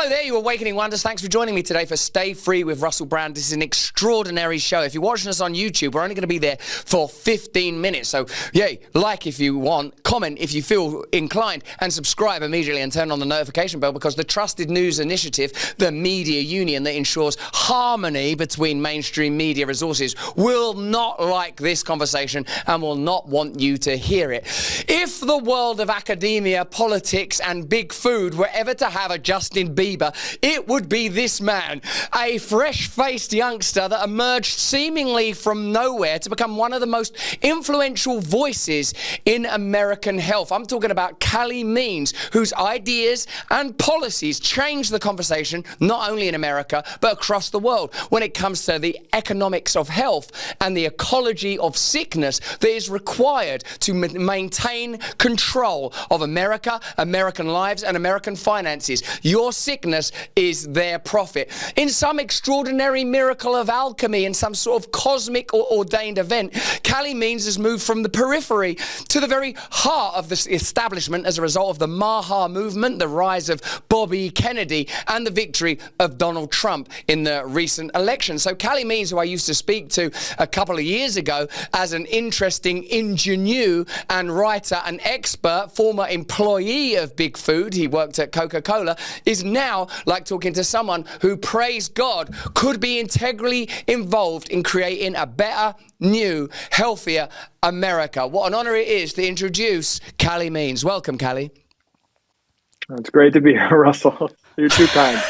Hello there, you Awakening Wonders. Thanks for joining me today for Stay Free with Russell Brand. This is an extraordinary show. If you're watching us on YouTube, we're only going to be there for 15 minutes. So, yay, like if you want, comment if you feel inclined, and subscribe immediately and turn on the notification bell, because the trusted news initiative, the media union that ensures harmony between mainstream media resources, will not like this conversation and will not want you to hear it. If the world of academia, politics, and big food were ever to have a Justin Bieber, it would be this man, a fresh-faced youngster that emerged seemingly from nowhere to become one of the most influential voices in American health. I'm talking about Calley Means, whose ideas and policies change the conversation not only in America but across the world when it comes to the economics of health and the ecology of sickness that is required to maintain control of America, American lives, and American finances. Your sickness is their profit. In some extraordinary miracle of alchemy, in some sort of cosmic or ordained event, Calley Means has moved from the periphery to the very heart of the establishment as a result of the Maha movement, the rise of Bobby Kennedy, and the victory of Donald Trump in the recent election. So Calley Means, who I used to speak to a couple of years ago as an interesting ingenue and writer and expert, former employee of Big Food, he worked at Coca-Cola, is now like talking to someone who, praise God, could be integrally involved in creating a better, new, healthier America. What an honor it is to introduce Calley Means. Welcome, Calley. It's great to be here, Russell. You're too kind.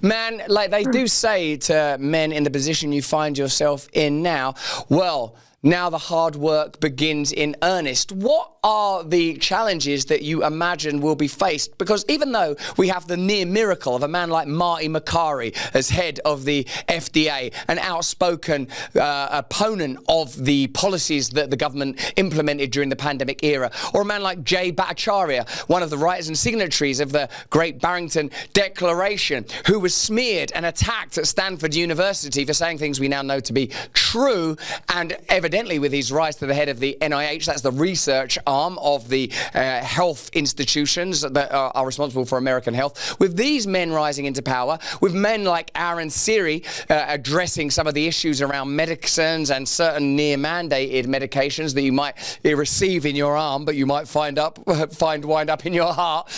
Man, like they do say to men in the position you find yourself in now, well, now the hard work begins in earnest. What are the challenges that you imagine will be faced? Because even though we have the near miracle of a man like Marty Makary as head of the FDA, an outspoken opponent of the policies that the government implemented during the pandemic era, or a man like Jay Bhattacharya, one of the writers and signatories of the Great Barrington Declaration, who was smeared and attacked at Stanford University for saying things we now know to be true, and evidently with his rise to the head of the NIH, that's the research arm of the health institutions that are responsible for American health. With these men rising into power, with men like Aaron Siri addressing some of the issues around medicines and certain near-mandated medications that you might receive in your arm, but you might wind up in your heart.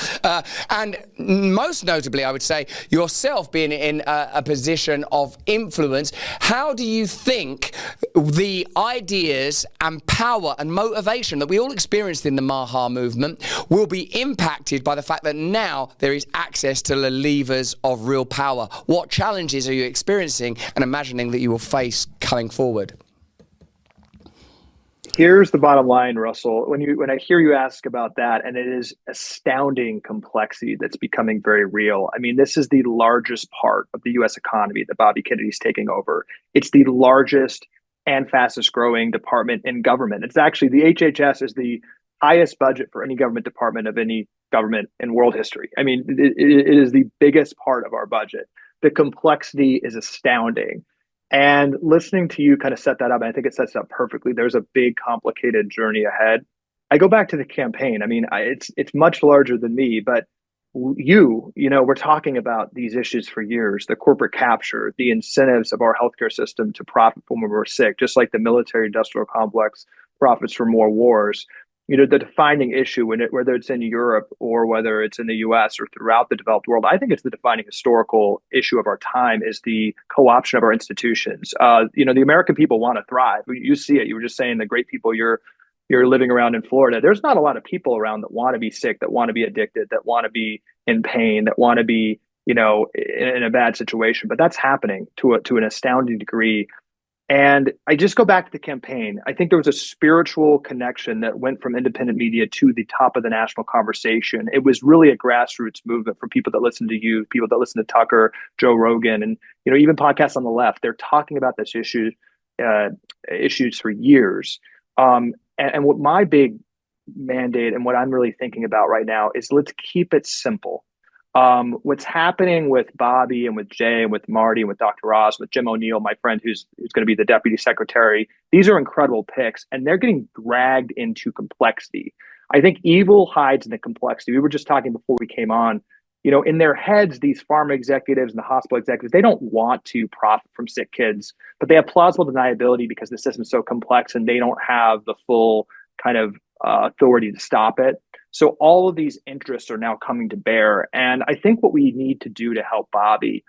And most notably, I would say, yourself being in a position of influence, how do you think the ideas and power and motivation that we all experienced in the Maha movement will be impacted by the fact that now there is access to the levers of real power? What challenges are you experiencing and imagining that you will face coming forward? Here's the bottom line, Russell. When I hear you ask about that, and it is astounding complexity that's becoming very real. I mean, this is the largest part of the U.S. economy that Bobby Kennedy's taking over. It's the largest and fastest growing department in government. It's actually, the HHS is the highest budget for any government department of any government in world history. I mean, it is the biggest part of our budget. The complexity is astounding. And listening to you kind of set that up, and I think it sets it up perfectly. There's a big, complicated journey ahead. I go back to the campaign. I mean, it's much larger than me, but we're talking about these issues for years: the corporate capture, the incentives of our healthcare system to profit from when we're sick, just like the military-industrial complex profits from more wars. The defining issue, whether it's in Europe or whether it's in the US or throughout the developed world, I think it's the defining historical issue of our time, is the co-option of our institutions. The American people want to thrive. You see it. You were just saying the great people you're living around in Florida. There's not a lot of people around that want to be sick, that want to be addicted, that want to be in pain, that want to be, in a bad situation. But that's happening to an astounding degree. And I just go back to the campaign. I think there was a spiritual connection that went from independent media to the top of the national conversation. It was really a grassroots movement from people that listen to you, people that listen to Tucker, Joe Rogan, and even podcasts on the left. They're talking about this issues for years. And what my big mandate and what I'm really thinking about right now is, let's keep it simple. What's happening with Bobby and with Jay and with Marty and with Dr. Oz, with Jim O'Neill, my friend who's going to be the deputy secretary, these are incredible picks, and they're getting dragged into complexity. I think evil hides in the complexity. We were just talking before we came on In their heads, these pharma executives and the hospital executives, they don't want to profit from sick kids, but they have plausible deniability because the system's so complex and they don't have the full kind of authority to stop it. So all of these interests are now coming to bear. And I think what we need to do to help Bobby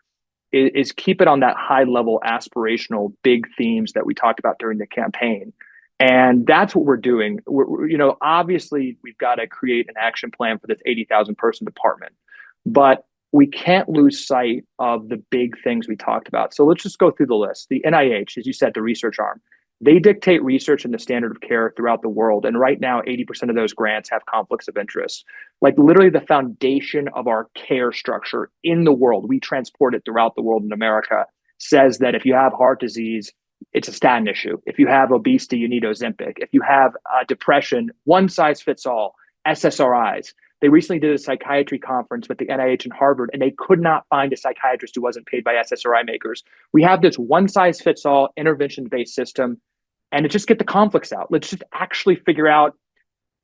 is keep it on that high level aspirational big themes that we talked about during the campaign. And that's what we're doing. Obviously we've got to create an action plan for this 80,000 person department, but we can't lose sight of the big things we talked about. So let's just go through the list. The NIH, as you said, the research arm, they dictate research and the standard of care throughout the world. And right now, 80% of those grants have conflicts of interest. Like literally the foundation of our care structure in the world, we transport it throughout the world in America, says that if you have heart disease, it's a statin issue. If you have obesity, you need Ozempic. If you have depression, one size fits all, SSRIs. They recently did a psychiatry conference with the NIH and Harvard, and they could not find a psychiatrist who wasn't paid by SSRI makers. We have this one size fits all intervention-based system, and just get the conflicts out. Let's just actually figure out,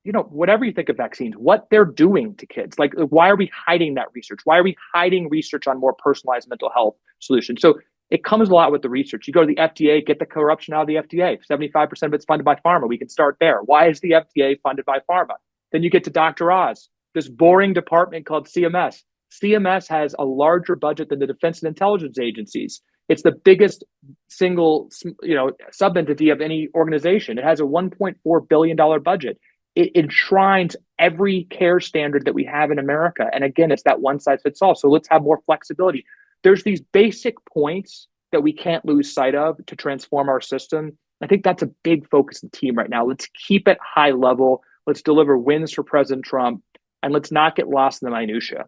whatever you think of vaccines, what they're doing to kids. Like, why are we hiding that research? Why are we hiding research on more personalized mental health solutions? So it comes a lot with the research. You go to the FDA, get the corruption out of the FDA. 75% of it's funded by pharma. We can start there. Why is the FDA funded by pharma? Then you get to Dr. Oz, this boring department called CMS. CMS has a larger budget than the defense and intelligence agencies. It's the biggest single, sub-entity of any organization. It has a $1.4 billion budget. It enshrines every care standard that we have in America. And again, it's that one size fits all. So let's have more flexibility. There's these basic points that we can't lose sight of to transform our system. I think that's a big focus of the team right now. Let's keep it high level. Let's deliver wins for President Trump, and let's not get lost in the minutia.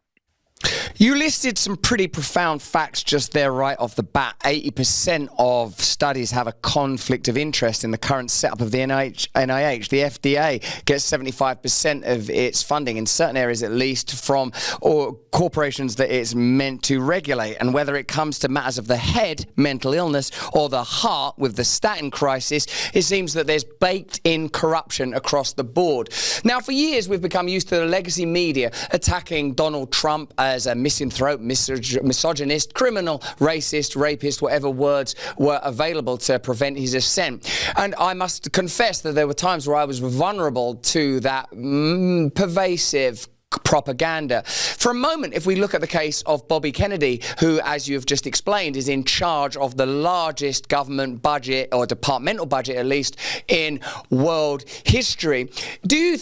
You listed some pretty profound facts just there right off the bat. 80% of studies have a conflict of interest in the current setup of the NIH. The FDA gets 75% of its funding, in certain areas at least, from corporations that it's meant to regulate. And whether it comes to matters of the head, mental illness, or the heart with the statin crisis, it seems that there's baked-in corruption across the board. Now, for years, we've become used to the legacy media attacking Donald Trump as a misanthrope, misogynist, criminal, racist, rapist, whatever words were available to prevent his ascent. And I must confess that there were times where I was vulnerable to that pervasive propaganda. For a moment, if we look at the case of Bobby Kennedy, who, as you've just explained, is in charge of the largest government budget, or departmental budget at least, in world history,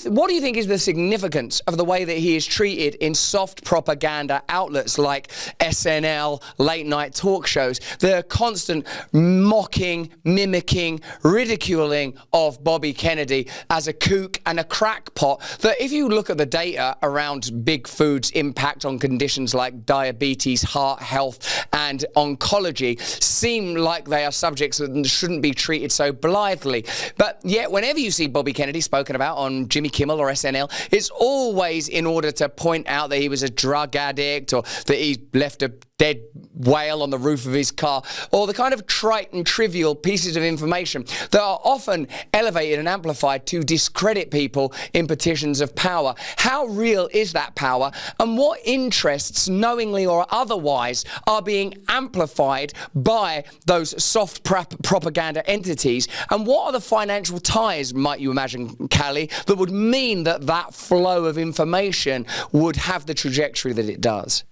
what do you think is the significance of the way that he is treated in soft propaganda outlets like SNL, late night talk shows, the constant mocking, mimicking, ridiculing of Bobby Kennedy as a kook and a crackpot, that if you look at the data around big food's impact on conditions like diabetes, heart health, and oncology, seem like they are subjects that shouldn't be treated so blithely. But yet, whenever you see Bobby Kennedy spoken about on Jimmy Kimmel or SNL, it's always in order to point out that he was a drug addict, or that he left a dead whale on the roof of his car, or the kind of trite and trivial pieces of information that are often elevated and amplified to discredit people in positions of power. How real is that power, and what interests, knowingly or otherwise, are being amplified by those soft propaganda entities, and what are the financial ties, might you imagine, Calley, that would mean that that flow of information would have the trajectory that it does?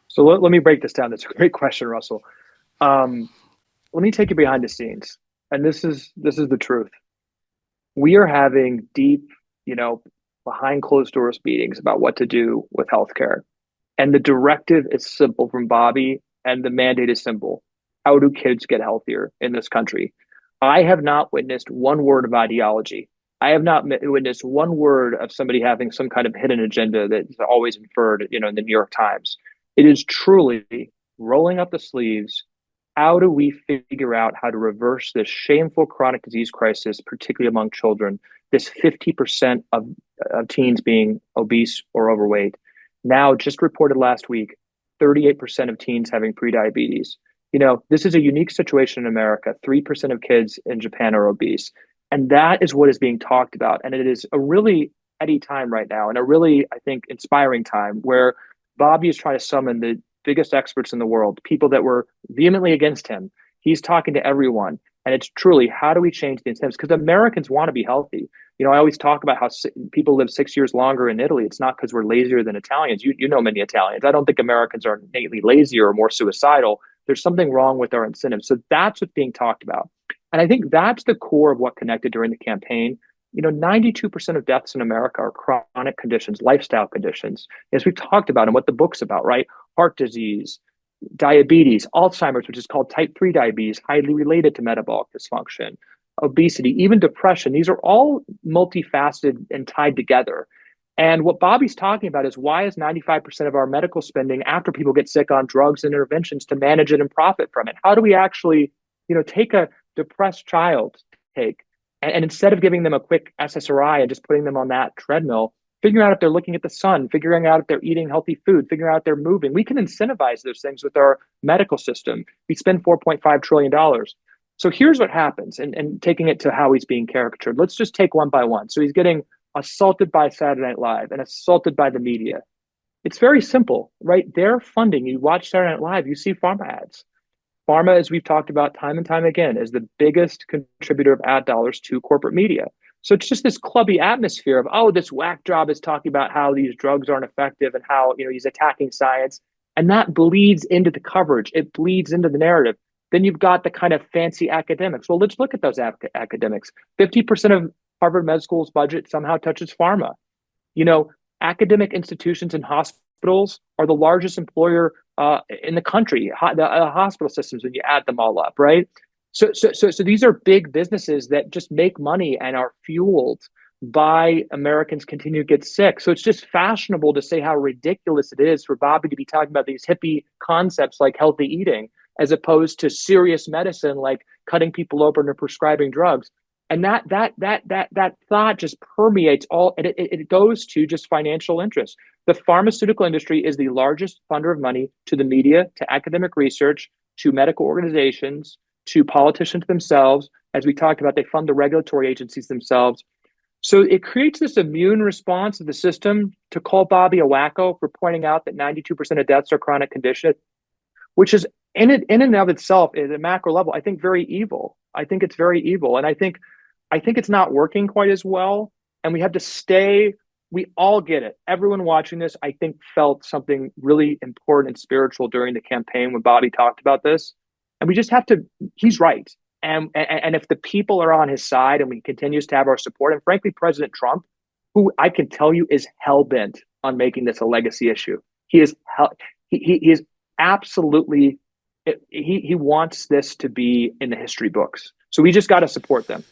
So let me break this down. That's a great question, Russell. Let me take you behind the scenes. And this is the truth. We are having deep, behind closed doors meetings about what to do with healthcare. And the directive is simple from Bobby, and the mandate is simple. How do kids get healthier in this country? I have not witnessed one word of ideology. I have not witnessed one word of somebody having some kind of hidden agenda that is always inferred, in the New York Times. It is truly rolling up the sleeves. How do we figure out how to reverse this shameful chronic disease crisis, particularly among children, this 50% of teens being obese or overweight? Now, just reported last week, 38% of teens having prediabetes. This is a unique situation in America. 3% of kids in Japan are obese. And that is what is being talked about. And it is a really heady time right now, and a really, I think, inspiring time where Bobby is trying to summon the biggest experts in the world, people that were vehemently against him. He's talking to everyone. And it's truly, how do we change the incentives? Because Americans want to be healthy. You know, I always talk about how people live 6 years longer in Italy. It's not because we're lazier than Italians. You know many Italians. I don't think Americans are innately lazier or more suicidal. There's something wrong with our incentives. So that's what's being talked about. And I think that's the core of what connected during the campaign. You know, 92% of deaths in America are chronic conditions, lifestyle conditions, as we've talked about and what the book's about, right? Heart disease, diabetes, Alzheimer's, which is called type 3 diabetes, highly related to metabolic dysfunction, obesity, even depression. These are all multifaceted and tied together. And what Bobby's talking about is, why is 95% of our medical spending after people get sick on drugs and interventions to manage it and profit from it? How do we actually, you know, take a depressed child, and instead of giving them a quick SSRI and just putting them on that treadmill, figuring out if they're looking at the sun, figuring out if they're eating healthy food, figuring out if they're moving. We can incentivize those things with our medical system. We spend $4.5 trillion. So here's what happens, and taking it to how he's being caricatured. Let's just take one by one. So he's getting assaulted by Saturday Night Live and assaulted by the media. It's very simple, right? They're funding. You watch Saturday Night Live, you see pharma ads. Pharma, as we've talked about time and time again, is the biggest contributor of ad dollars to corporate media. So it's just this clubby atmosphere of, oh, this whack job is talking about how these drugs aren't effective and how, you know, he's attacking science. And that bleeds into the coverage. It bleeds into the narrative. Then you've got the kind of fancy academics. Well, let's look at those academics. 50% of Harvard Med School's budget somehow touches pharma. You know, academic institutions and hospitals are the largest employer in the country, the hospital systems, when you add them all up, right? So these are big businesses that just make money and are fueled by Americans continue to get sick. So it's just fashionable to say how ridiculous it is for Bobby to be talking about these hippie concepts like healthy eating, as opposed to serious medicine like cutting people open or prescribing drugs. And that thought just permeates all. It goes to just financial interests. The pharmaceutical industry is the largest funder of money to the media, to academic research, to medical organizations, to politicians themselves. As we talked about, they fund the regulatory agencies themselves. So it creates this immune response of the system to call Bobby a wacko for pointing out that 92% of deaths are chronic condition, which is in and of itself, at a macro level, I think very evil. I think it's very evil. And I think it's not working quite as well. And we have to stay, we all get it. Everyone watching this, I think, felt something really important and spiritual during the campaign when Bobby talked about this. And we just have to, he's right. And if the people are on his side and we continues to have our support, and frankly, President Trump, who I can tell you is hell-bent on making this a legacy issue. He is absolutely, he wants this to be in the history books. So we just got to support them.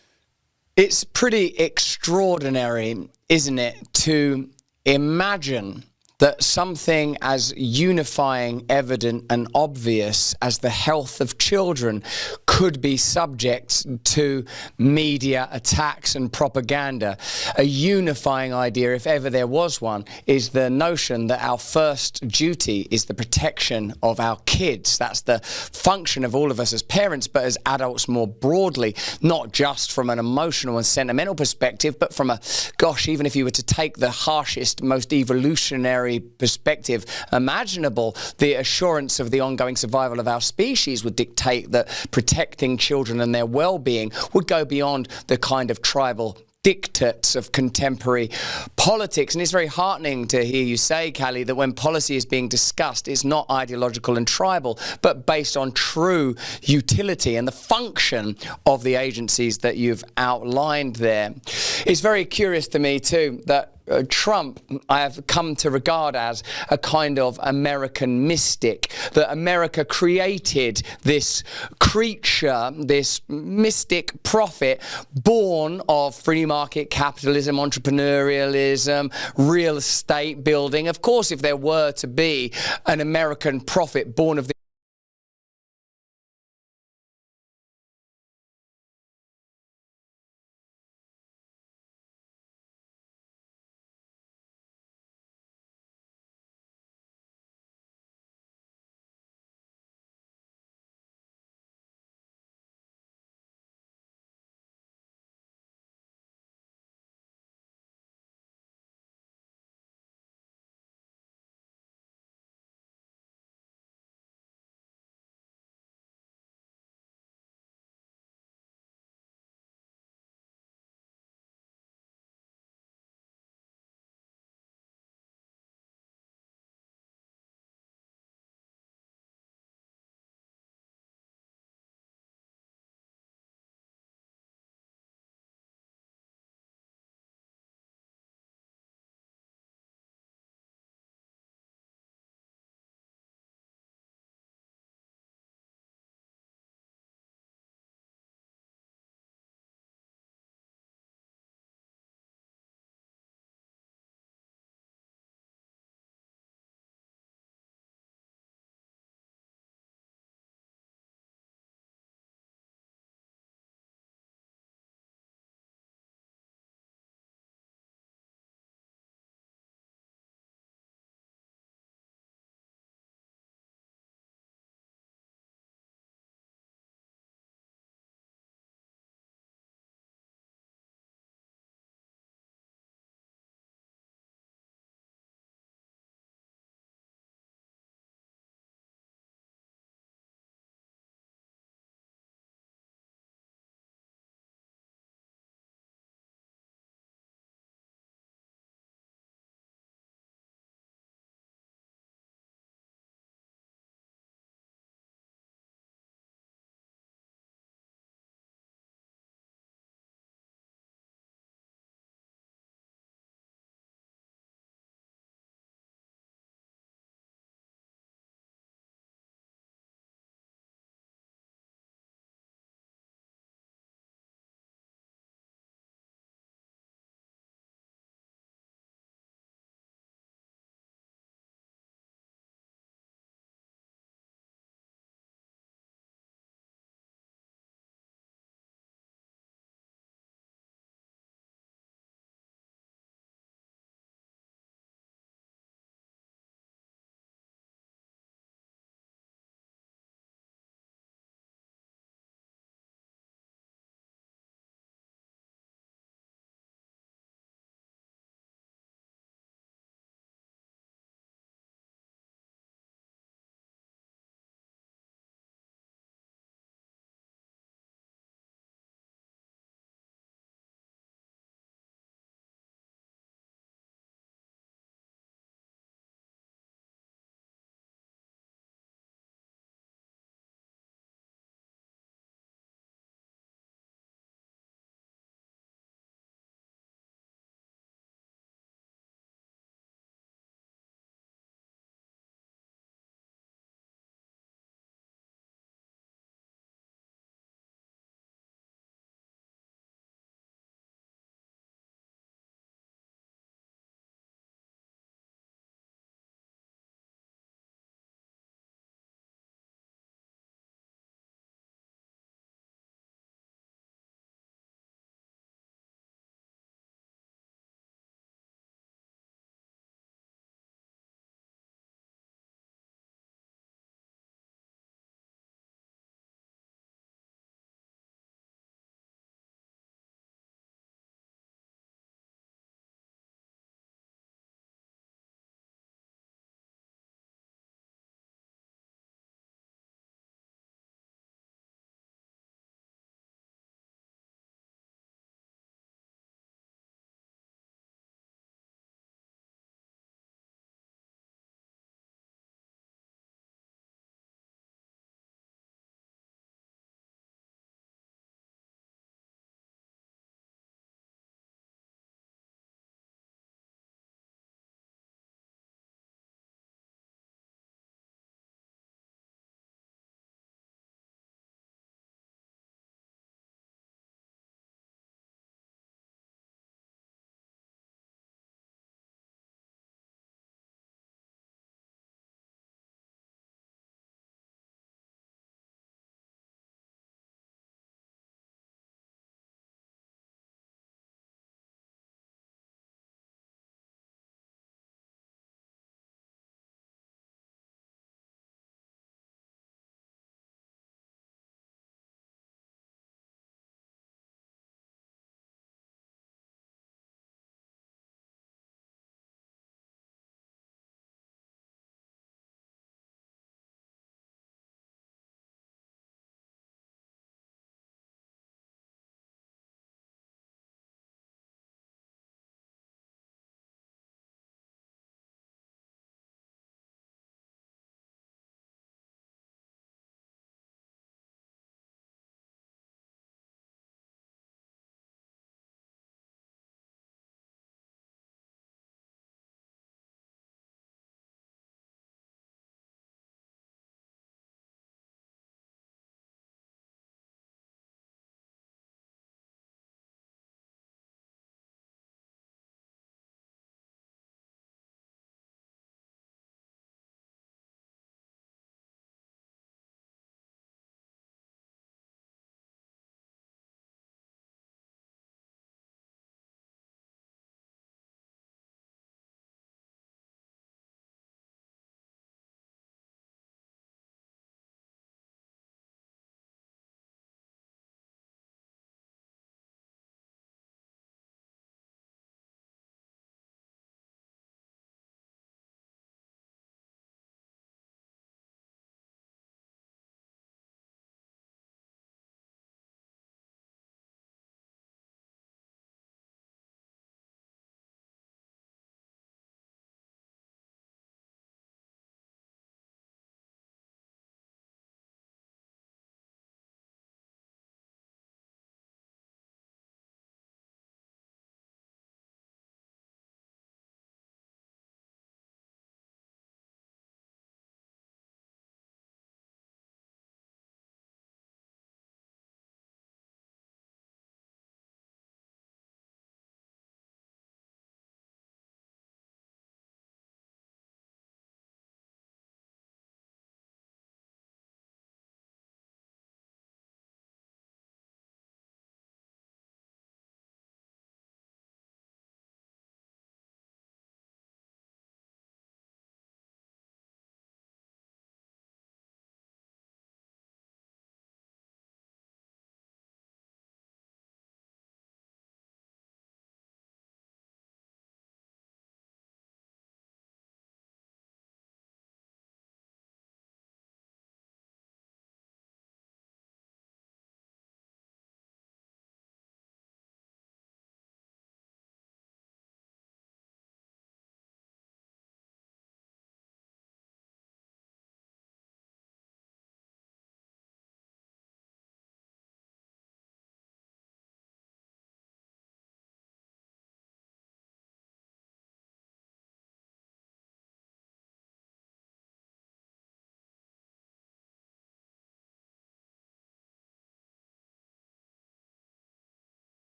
It's pretty extraordinary, isn't it, to imagine that something as unifying, evident, and obvious as the health of children could be subject to media attacks and propaganda. A unifying idea, if ever there was one, is the notion that our first duty is the protection of our kids. That's the function of all of us as parents, but as adults more broadly, not just from an emotional and sentimental perspective, but from a, gosh, even if you were to take the harshest, most evolutionary perspective imaginable, the assurance of the ongoing survival of our species would dictate that protecting children and their well-being would go beyond the kind of tribal dictates of contemporary politics. And it's very heartening to hear you say, Calley, that when policy is being discussed, it's not ideological and tribal, but based on true utility and the function of the agencies that you've outlined there. It's very curious to me, too, that Trump, I have come to regard as a kind of American mystic, that America created this creature, this mystic prophet born of free market capitalism, entrepreneurialism, real estate building. Of course, if there were to be an American prophet born of